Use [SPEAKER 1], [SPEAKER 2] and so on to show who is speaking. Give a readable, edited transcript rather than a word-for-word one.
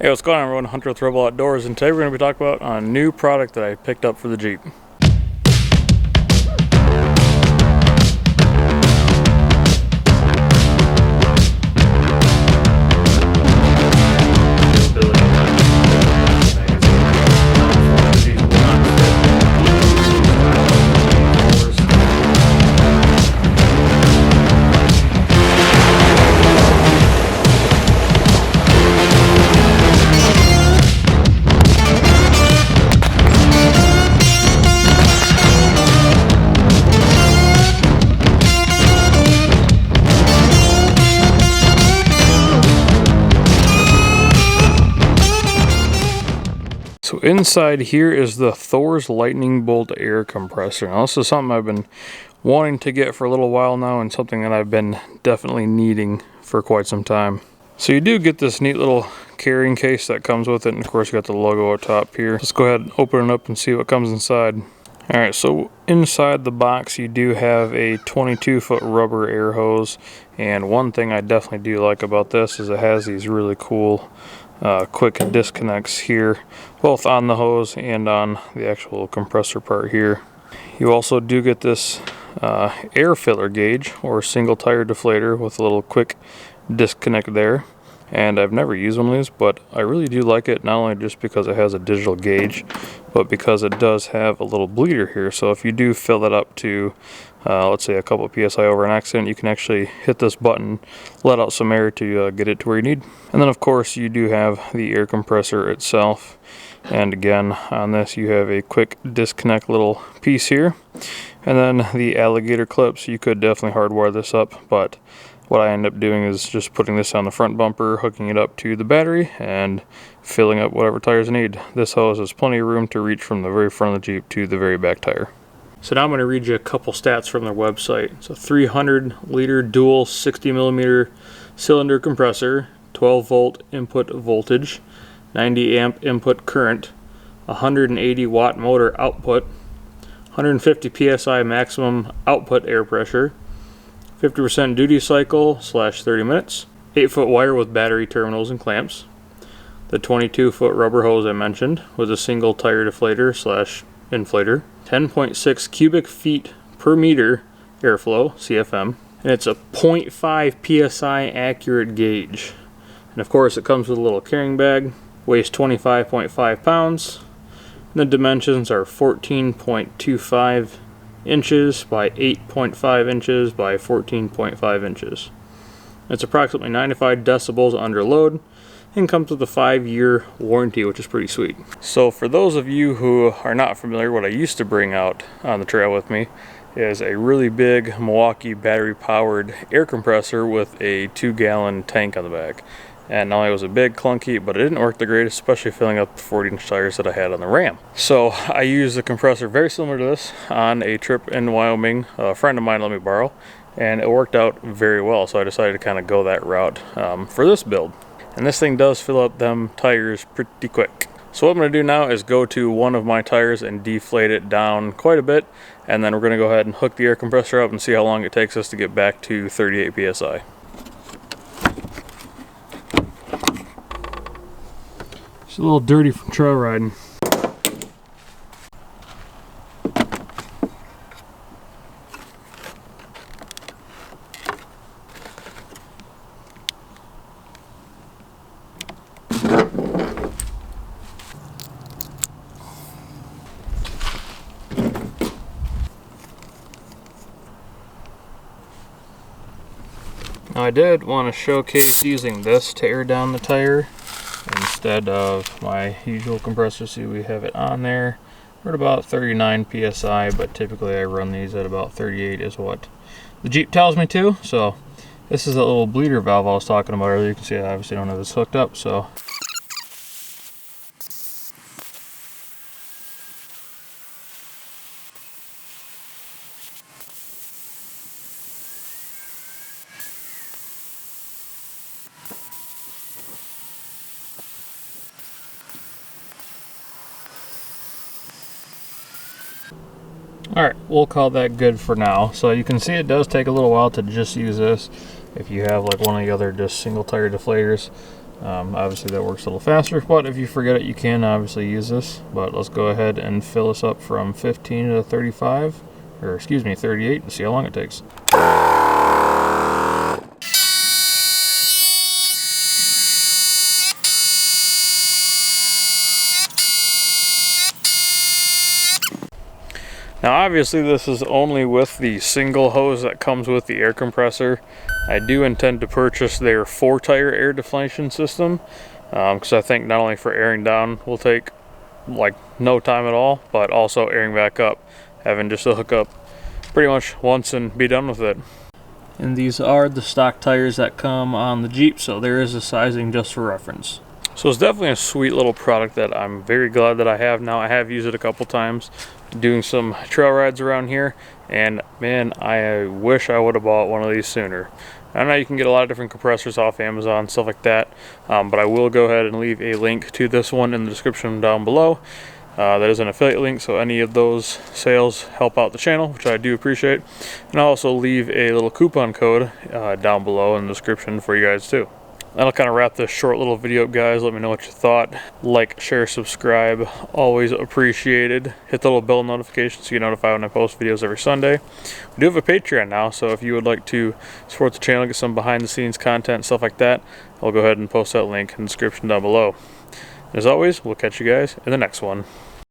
[SPEAKER 1] Hey, what's going on everyone? Hunter with Rebel Outdoors, and today we're going to be talking about a new product that I picked up for the Jeep. So inside here is the Thors lightning bolt air compressor. Now this is something I've been wanting to get for a little while now, and something that I've been definitely needing for quite some time. So you do get this neat little carrying case that comes with it, and of course you got the logo up top here. Let's go ahead and open it up and see what comes inside. Alright, so inside the box you do have a 22-foot rubber air hose, and one thing I definitely do like about this is it has these really cool quick disconnects here, both on the hose and on the actual compressor part here. You also do get this air filler gauge or single tire deflator with a little quick disconnect there. And I've never used one of these, but I really do like it, not only just because it has a digital gauge, but because it does have a little bleeder here. So if you do fill it up to, let's say, a couple of PSI over an accident, you can actually hit this button, let out some air to get it to where you need. And then of course you do have the air compressor itself. And again, on this you have a quick disconnect little piece here. And then the alligator clips, you could definitely hardwire this up, but what I end up doing is just putting this on the front bumper, hooking it up to the battery, and filling up whatever tires I need. This hose has plenty of room to reach from the very front of the Jeep to the very back tire. So now I'm going to read you a couple stats from their website. It's a 300-liter dual 60mm cylinder compressor, 12-volt input voltage, 90-amp input current, 180-watt motor output, 150 psi maximum output air pressure, 50% duty cycle / 30 minutes, 8-foot wire with battery terminals and clamps, the 22-foot rubber hose I mentioned with a single tire deflator / inflator, 10.6 cubic feet per meter airflow, CFM, and it's a 0.5 psi accurate gauge. And of course it comes with a little carrying bag, weighs 25.5 pounds, and the dimensions are 14.25 inches by 8.5 inches by 14.5 inches. It's approximately 95 decibels under load and comes with a 5-year warranty, which is pretty sweet. So for those of you who are not familiar, what I used to bring out on the trail with me is a really big Milwaukee battery powered air compressor with a 2-gallon tank on the back. And not only was it big, clunky, but it didn't work the greatest, especially filling up the 40-inch tires that I had on the Ram. So I used a compressor very similar to this on a trip in Wyoming. A friend of mine let me borrow, and it worked out very well. So I decided to kind of go that route for this build. And this thing does fill up them tires pretty quick. So what I'm going to do now is go to one of my tires and deflate it down quite a bit. And then we're going to go ahead and hook the air compressor up and see how long it takes us to get back to 38 psi. It's a little dirty from trail riding. Now I did want to showcase using this to air down the tire instead of my usual compressor. See, we have it on there. We're at about 39 psi, but typically I run these at about 38 is what the Jeep tells me to. So this is a little bleeder valve I was talking about earlier. You can see I obviously don't have this hooked up, so alright, we'll call that good for now. So you can see it does take a little while to just use this. If you have like one of the other just single tire deflators, Obviously that works a little faster, but if you forget it, you can obviously use this. But let's go ahead and fill this up from 15 to 35, or excuse me, 38, and see how long it takes. Now obviously this is only with the single hose that comes with the air compressor. I do intend to purchase their 4-tire air deflation system, because I think not only for airing down will take like no time at all, but also airing back up, having just a hook up pretty much once and be done with it. And these are the stock tires that come on the Jeep, so there is a sizing just for reference. So it's definitely a sweet little product that I'm very glad that I have now. I have used it a couple times doing some trail rides around here, and man, I wish I would have bought one of these sooner. I know you can get a lot of different compressors off Amazon, stuff like that, but I will go ahead and leave a link to this one in the description down below. That is an affiliate link, so any of those sales help out the channel, which I do appreciate. And I'll also leave a little coupon code down below in the description for you guys too. That'll kind of wrap this short little video up, guys. Let me know what you thought. Like, share, subscribe, always appreciated. Hit the little bell notification so you get notified when I post videos every Sunday. We do have a Patreon now, so if you would like to support the channel, get some behind the scenes content, stuff like that, I'll go ahead and post that link in the description down below. As always, we'll catch you guys in the next one.